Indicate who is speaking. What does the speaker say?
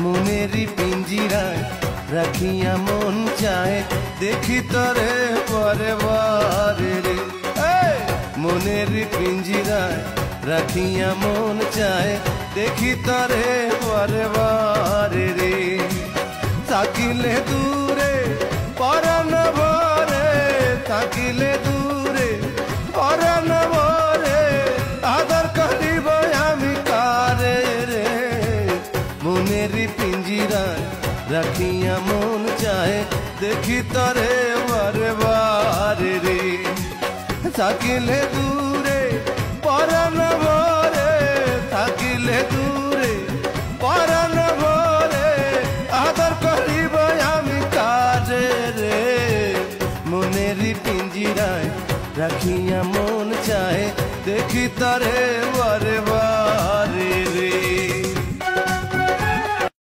Speaker 1: মনেরই পিঞ্জিরায় রাখিয়া মন চায় দেখি তরে পরে বারে রে। মনেরই পিঞ্জিরায় রাখিয়া মন চায় দেখি তরে পরে বারে রে। থাকিলে দূরে পরাণ ভরে, থাকিলে দূরে পরাণ ভরে, আদর করিব আমি কারে রে। মনেরই পিঞ্জিরায় রাখিয়া মন চায় দেখি তরে বারে বারে রে। থাকিলে দূরে পরাণ ভরে, থাকিলে দূরে পরাণ ভরে, আদর করিব আমি কারে রে। মনেরই পিঞ্জিরায় রাখিয়া মন চায় দেখি তরে বারে